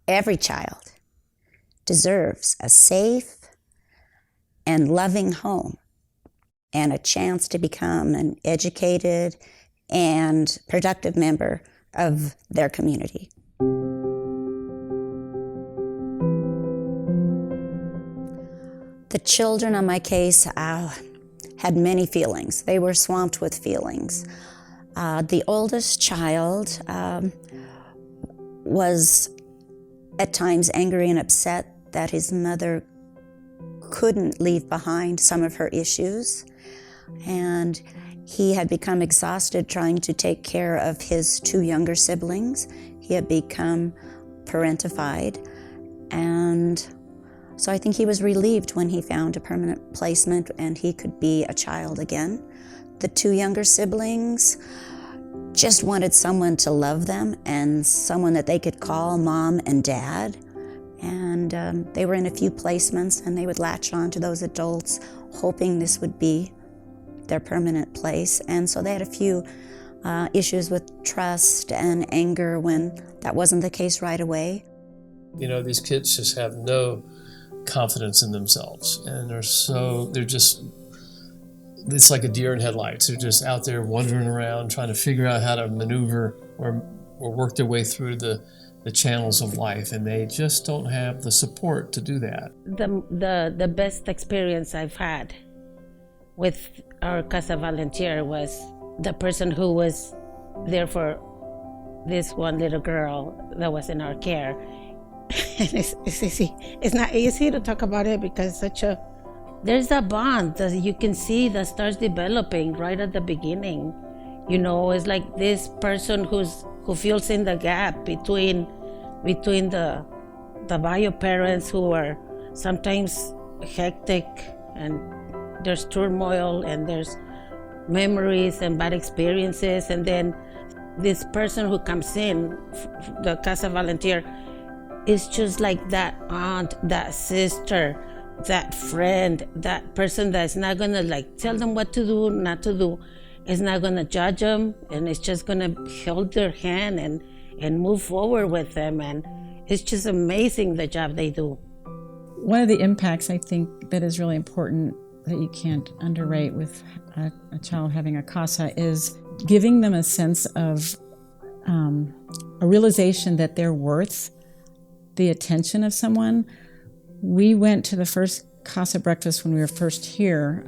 Every child deserves a safe and loving home and a chance to become an educated and productive member of their community. The children on my case had many feelings. They were swamped with feelings. The oldest child was at times angry and upset that his mother couldn't leave behind some of her issues, and he had become exhausted trying to take care of his two younger siblings. He had become parentified, and so I think he was relieved when he found a permanent placement and he could be a child again. The two younger siblings just wanted someone to love them and someone that they could call mom and dad. And they were in a few placements, and they would latch on to those adults, hoping this would be their permanent place. And so they had a few issues with trust and anger when that wasn't the case right away. You know, these kids just have no confidence in themselves, and it's like a deer in headlights. They're just out there wandering around trying to figure out how to maneuver or work their way through the channels of life, and they just don't have the support to do that. The best experience I've had with our CASA volunteer was the person who was there for this one little girl that was in our care. And it's not easy to talk about it because there's a bond that you can see that starts developing right at the beginning. You know, it's like this person who fills in the gap between the bio parents who are sometimes hectic, and there's turmoil and there's memories and bad experiences, and then this person who comes in, the CASA volunteer, is just like that aunt, that sister, that friend, that person that's not gonna like tell them what to do, not to do. It's not gonna judge them, and it's just gonna hold their hand and move forward with them. And it's just amazing the job they do. One of the impacts I think that is really important that you can't underrate with a child having a CASA is giving them a sense of a realization that they're worth the attention of someone. We went to the first CASA breakfast when we were first here.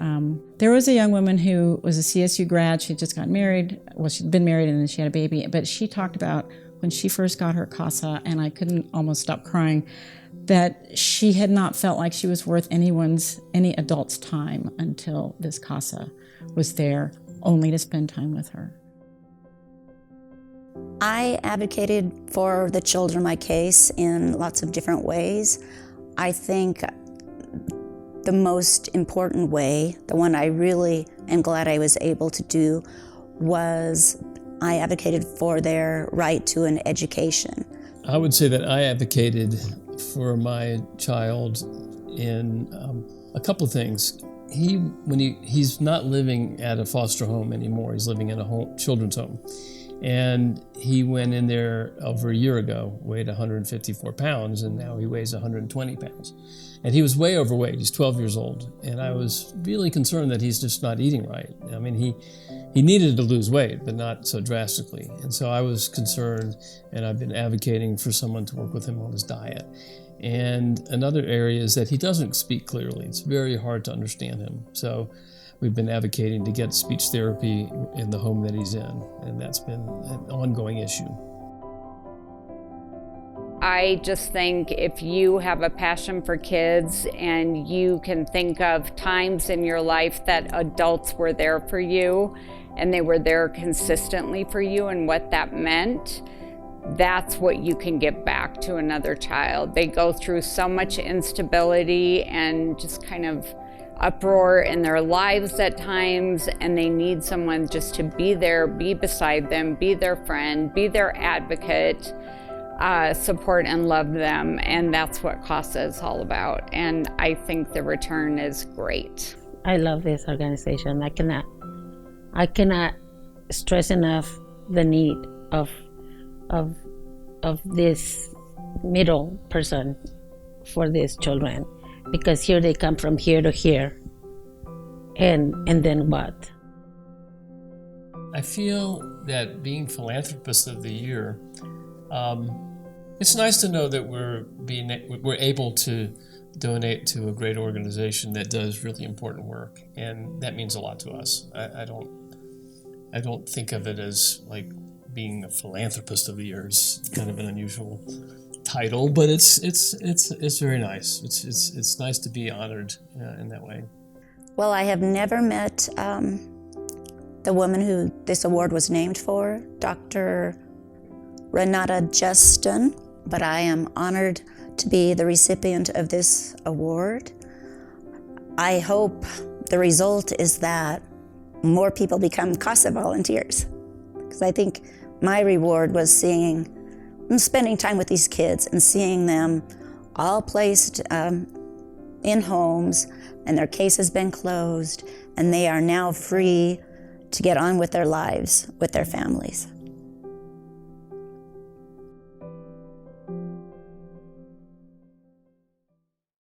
There was a young woman who was a CSU grad. She just got married. Well, she'd been married and then she had a baby. But she talked about when she first got her CASA, and I couldn't almost stop crying, that she had not felt like she was worth any adult's time until this CASA was there only to spend time with her. I advocated for the children in my case in lots of different ways. I think the most important way, the one I really am glad I was able to do, was I advocated for their right to an education. I would say that I advocated for my child in a couple of things. He's not living at a foster home anymore. He's living in a children's home. And he went in there over a year ago, weighed 154 pounds, and now he weighs 120 pounds. And he was way overweight. He's 12 years old. And I was really concerned that he's just not eating right. I mean, he needed to lose weight, but not so drastically. And so I was concerned, and I've been advocating for someone to work with him on his diet. And another area is that he doesn't speak clearly. It's very hard to understand him. So we've been advocating to get speech therapy in the home that he's in, and that's been an ongoing issue. I just think if you have a passion for kids and you can think of times in your life that adults were there for you and they were there consistently for you and what that meant, that's what you can give back to another child. They go through so much instability and just kind of uproar in their lives at times, and they need someone just to be there, be beside them, be their friend, be their advocate, support and love them. And that's what CASA is all about. And I think the return is great. I love this organization. I cannot stress enough the need of this middle person for these children, because here they come from here to here, and then what? I feel that being Philanthropist of the Year, it's nice to know that we're able to donate to a great organization that does really important work, and that means a lot to us. I don't think of it as like being a Philanthropist of the Year. It's kind of an unusual title, but it's very nice. It's nice to be honored in that way. Well, I have never met the woman who this award was named for, Dr. Renata Justin, but I am honored to be the recipient of this award. I hope the result is that more people become CASA volunteers, because I think my reward was spending time with these kids and seeing them all placed in homes, and their case has been closed, and they are now free to get on with their lives, with their families.